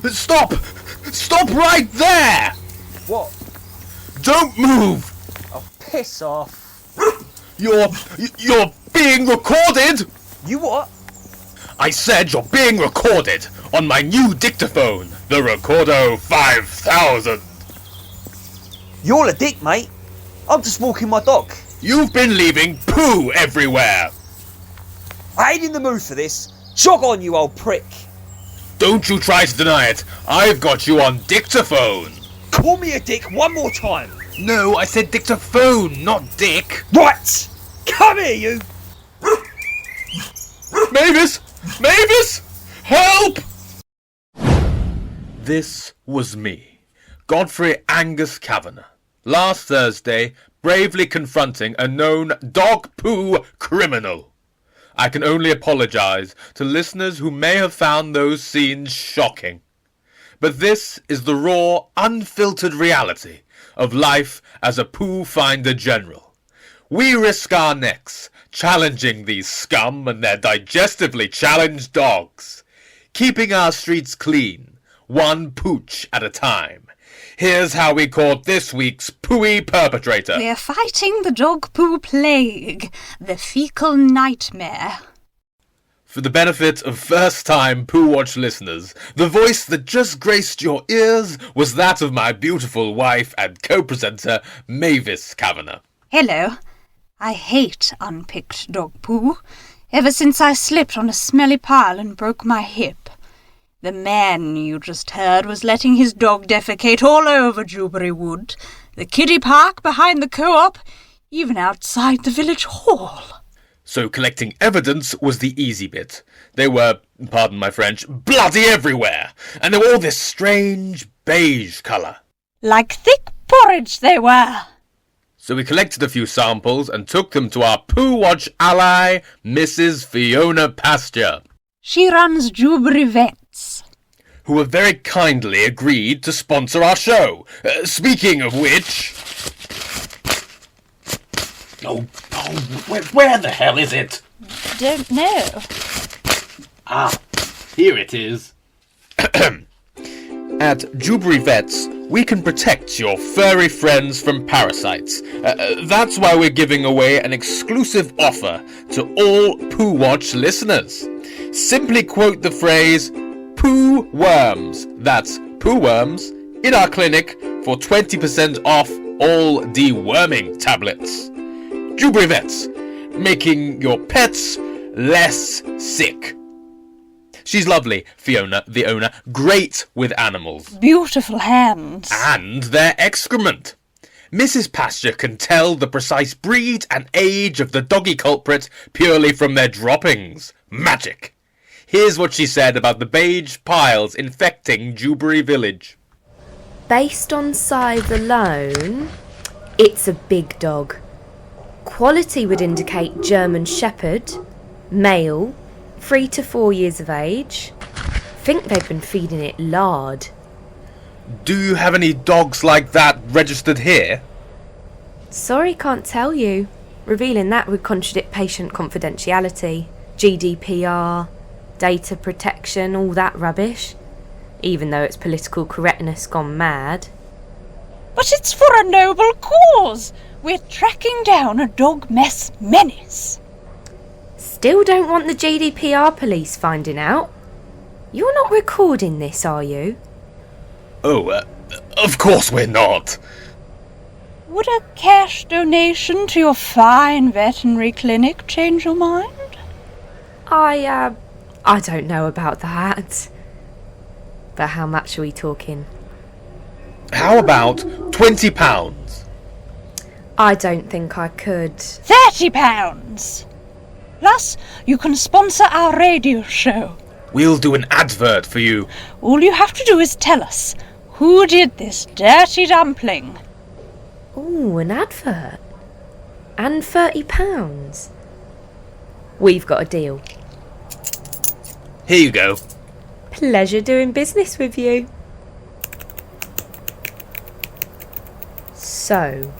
Stop! Stop right there! What? Don't move! Oh, piss off. You're being recorded! You what? I said you're being recorded on my new dictaphone, the Recordo 5000. You're a dick, mate. I'm just walking my dog. You've been leaving poo everywhere. I ain't in the mood for this. Jog on, you old prick. Don't you try to deny it. I've got you on dictaphone. Call me a dick one more time. No, I said dictaphone, not dick. Right! Come here, you! Mavis! Mavis! Help! This was me, Godfrey Angus Kavanagh, last Thursday, bravely confronting a known dog-poo criminal. I can only apologise to listeners who may have found those scenes shocking. But this is the raw, unfiltered reality of life as a Poo-Finder general. We risk our necks, challenging these scum and their digestively challenged dogs, keeping our streets clean, one pooch at a time. Here's how we caught this week's pooey perpetrator. We're fighting the dog poo plague, the fecal nightmare. For the benefit of first-time Poo Watch listeners, the voice that just graced your ears was that of my beautiful wife and co-presenter, Mavis Kavanagh. Hello. I hate unpicked dog poo, ever since I slipped on a smelly pile and broke my hip. The man you just heard was letting his dog defecate all over Jubilee Wood, the kiddie park behind the co-op, even outside the village hall. So collecting evidence was the easy bit. They were, pardon my French, bloody everywhere, and they were all this strange beige colour. Like thick porridge they were. So we collected a few samples and took them to our Poo Watch ally, Mrs. Fiona Pasture, She runs Jubilee Vets, who have very kindly agreed to sponsor our show. Speaking of which... Where the hell is it? Don't know. Ah, here it is. At Jubilee Vets, we can protect your furry friends from parasites. That's why we're giving away an exclusive offer to all Poo Watch listeners. Simply quote the phrase, Poo Worms, that's Poo Worms, in our clinic for 20% off all deworming tablets. Jubilee Vets, making your pets less sick. She's lovely, Fiona, the owner, great with animals. Beautiful hands. And their excrement. Mrs. Pasture can tell the precise breed and age of the doggy culprit purely from their droppings. Magic. Here's what she said about the beige piles infecting Jubilee Village. Based on size alone, it's a big dog. Quality would indicate German Shepherd, male, 3 to 4 years of age. Think they've been feeding it lard. Do you have any dogs like that registered here? Sorry, can't tell you. Revealing that would contradict patient confidentiality, GDPR, data protection, all that rubbish. Even though it's political correctness gone mad. But it's for a noble cause. We're tracking down a dog mess menace. Still don't want the GDPR police finding out. You're not recording this, are you? Oh, of course we're not. Would a cash donation to your fine veterinary clinic change your mind? I don't know about that. But how much are we talking? How about £20? I don't think I could. £30. Plus, you can sponsor our radio show. We'll do an advert for you. All you have to do is tell us, who did this dirty dumpling? Ooh, an advert. And £30. We've got a deal. Here you go. Pleasure doing business with you. So,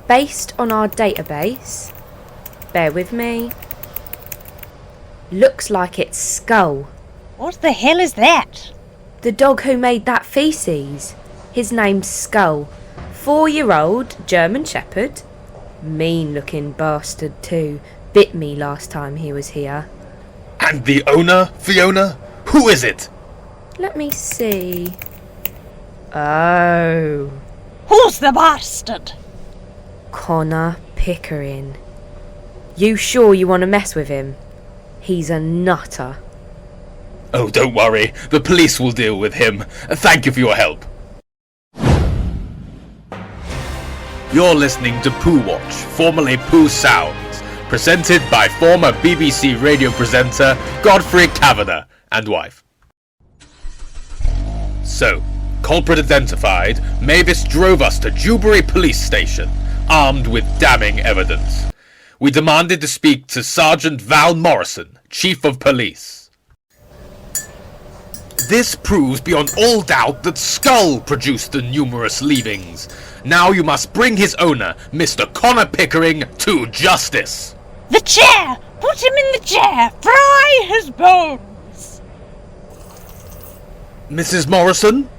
based on our database, bear with me, looks like it's skull. What the hell is that? The dog who made that feces. His name's Skull. 4-year-old German Shepherd. Mean-looking bastard too. Bit me last time he was here. And the owner, Fiona? Who is it? Let me see. Oh. Who's the bastard? Connor Pickering. You sure you want to mess with him? He's a nutter. Oh, don't worry. The police will deal with him. Thank you for your help. You're listening to Poo Watch, formerly Poo Sounds, presented by former BBC radio presenter Godfrey Kavanagh and wife. So, culprit identified, Mavis drove us to Dewberry Police Station, armed with damning evidence. We demanded to speak to Sergeant Val Morrison, Chief of Police. This proves beyond all doubt that Skull produced the numerous leavings. Now you must bring his owner, Mr. Connor Pickering, to justice. The chair! Put him in the chair! Fry his bones! Mrs. Morrison?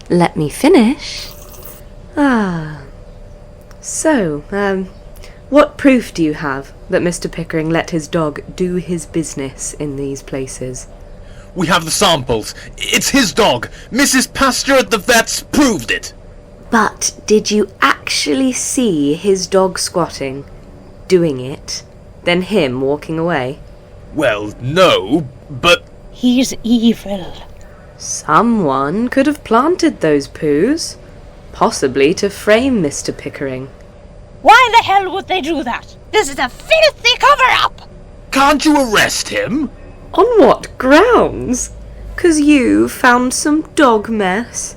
Let me finish. So, what proof do you have that Mr. Pickering let his dog do his business in these places? We have the samples. It's his dog. Mrs. Pasture at the vet's proved it. But did you actually see his dog squatting, doing it, then him walking away? Well, no, but... He's evil. Someone could have planted those poos, possibly to frame Mr. Pickering. Why the hell would they do that? This is a filthy cover-up! Can't you arrest him? On what grounds? 'Cause you found some dog mess?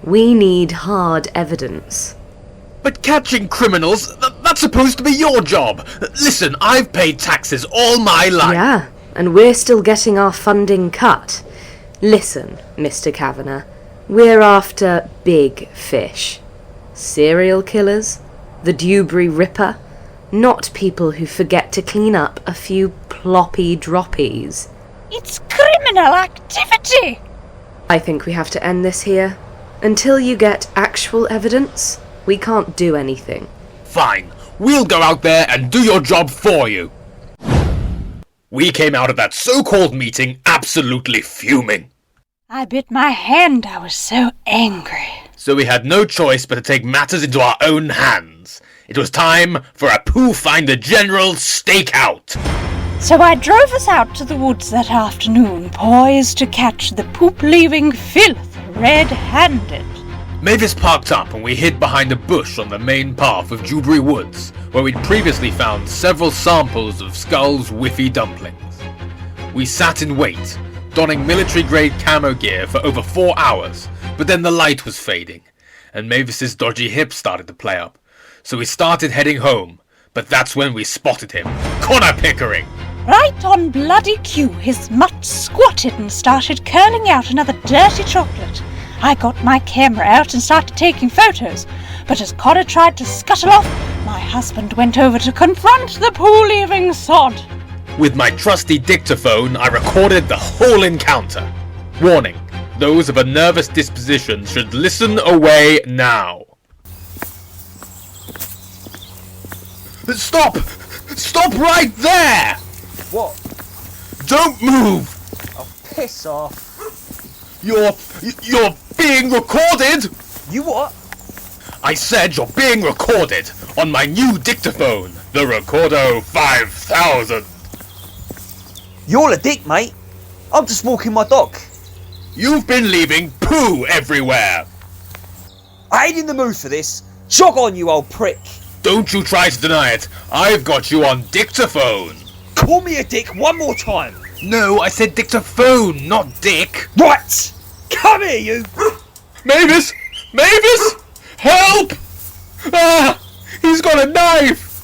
We need hard evidence. But catching criminals, that's supposed to be your job. Listen, I've paid taxes all my life. Yeah, and we're still getting our funding cut. Listen, Mr. Kavanagh, we're after big fish. Serial killers? The Dewberry Ripper? Not people who forget to clean up a few ploppy droppies. It's criminal activity! I think we have to end this here. Until you get actual evidence, we can't do anything. Fine, we'll go out there and do your job for you. We came out of that so-called meeting absolutely fuming. I bit my hand, I was so angry. So we had no choice but to take matters into our own hands. It was time for a Poo-Finder General stakeout. So I drove us out to the woods that afternoon, poised to catch the poop-leaving filth red-handed. Mavis parked up and we hid behind a bush on the main path of Dewberry Woods, where we'd previously found several samples of Skull's whiffy dumplings. We sat in wait, donning military-grade camo gear for over 4 hours, but then the light was fading, and Mavis's dodgy hip started to play up. So we started heading home, but that's when we spotted him, Connor Pickering. Right on bloody cue, his mutt squatted and started curling out another dirty chocolate. I got my camera out and started taking photos, but as Connor tried to scuttle off, my husband went over to confront the poo-leaving sod. With my trusty dictaphone, I recorded the whole encounter. Warning, those of a nervous disposition should listen away now. Stop! Stop right there! What? Don't move! Oh, piss off. You're being recorded! You what? I said you're being recorded on my new dictaphone, the Recordo 5000. You're a dick, mate. I'm just walking my dog. You've been leaving poo everywhere. I ain't in the mood for this. Jog on, you old prick. Don't you try to deny it. I've got you on dictaphone. Call me a dick one more time. No, I said dictaphone, not dick. Right! Come here, you! Mavis! Mavis! Help! Ah! He's got a knife!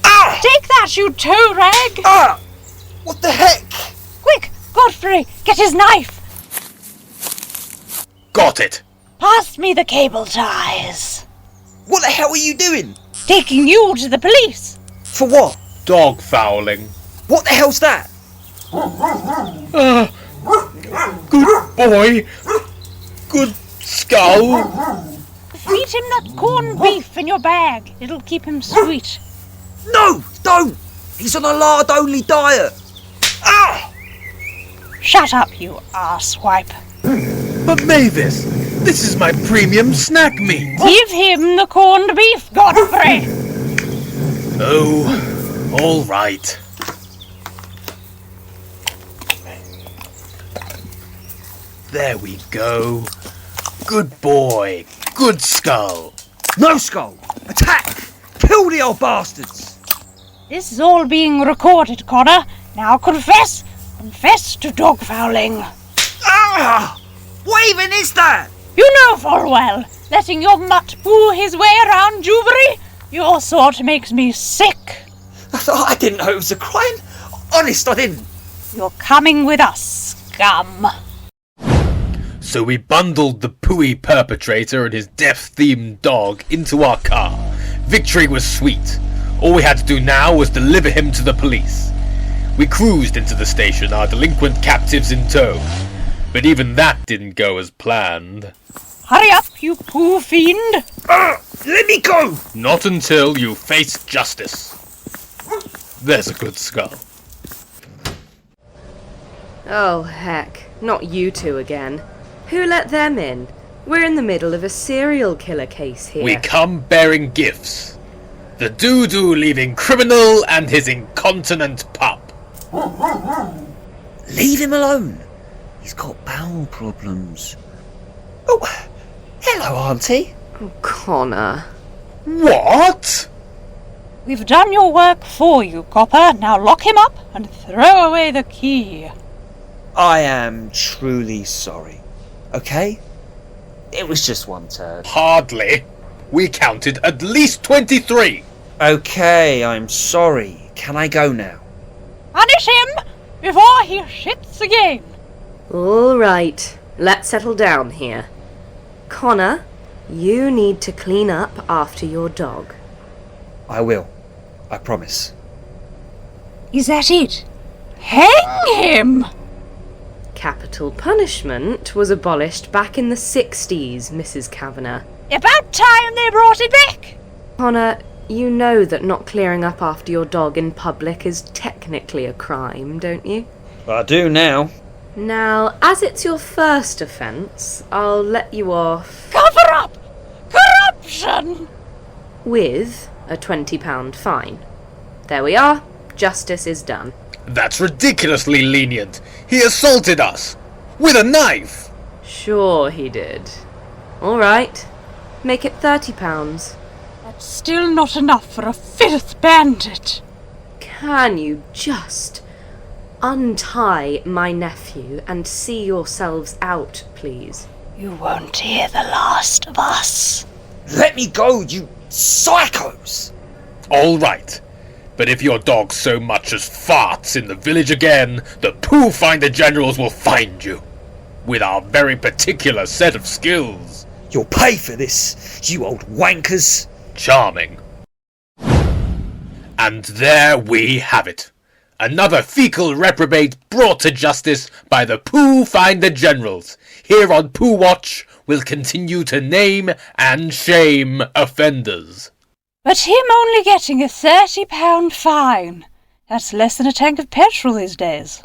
Ah! Take that, you toe rag! Ah! What the heck? Quick, Godfrey, get his knife! Got it! Pass me the cable ties. What the hell are you doing? Taking you to the police. For what? Dog fouling. What the hell's that? Good boy. Good skull. Feed him that corned beef in your bag. It'll keep him sweet. No, don't! He's on a lard-only diet. Ah! Shut up, you arsewipe. But Mavis, this is my premium snack meat. Give him the corned beef, Godfrey. Oh, all right. There we go. Good boy. Good skull. No skull! Attack! Kill the old bastards! This is all being recorded, Connor. Now confess. Confess to dog fouling. Ah! What even is that? You know full well, letting your mutt poo his way around Jubilee, your sort makes me sick. I didn't know it was a crime. Honest, I didn't. You're coming with us, scum. So we bundled the pooey perpetrator and his death-themed dog into our car. Victory was sweet. All we had to do now was deliver him to the police. We cruised into the station, our delinquent captives in tow. But even that didn't go as planned. Hurry up, you poo fiend. Let me go! Not until you face justice. There's a good skull. Oh, heck. Not you two again. Who let them in? We're in the middle of a serial killer case here. We come bearing gifts. The doo-doo leaving criminal and his incontinent pup. Leave him alone. He's got bowel problems. Oh, hello, Auntie. Oh, Connor. What? We've done your work for you, copper. Now lock him up and throw away the key. I am truly sorry. Okay? It was just one turd. Hardly. We counted at least 23. Okay, I'm sorry. Can I go now? Punish him before he shits again. All right. Let's settle down here. Connor, you need to clean up after your dog. I will. I promise. Is that it? Hang him! Capital punishment was abolished back in the 60s, Mrs. Kavanagh. About time they brought it back. Connor, you know that not clearing up after your dog in public is technically a crime, don't you? I do now. Now, as it's your first offence, I'll let you off Cover up! Corruption! with a £20 fine. There we are. Justice is done. That's ridiculously lenient. He assaulted us. With a knife. Sure he did. All right. Make it £30. That's still not enough for a filth bandit. Can you just untie my nephew and see yourselves out, please? You won't hear the last of us. Let me go, you psychos! All right. But if your dog so much as farts in the village again, the Poo-Finder generals will find you. With our very particular set of skills. You'll pay for this, you old wankers. Charming. And there we have it. Another fecal reprobate brought to justice by the Poo-Finder generals. Here on Poo Watch, we'll continue to name and shame offenders. But him only getting a £30 fine. That's less than a tank of petrol these days.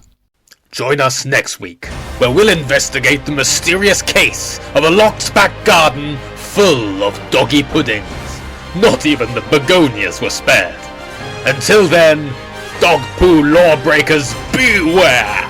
Join us next week, where we'll investigate the mysterious case of a locked back garden full of doggy puddings. Not even the begonias were spared. Until then, dog poo lawbreakers beware!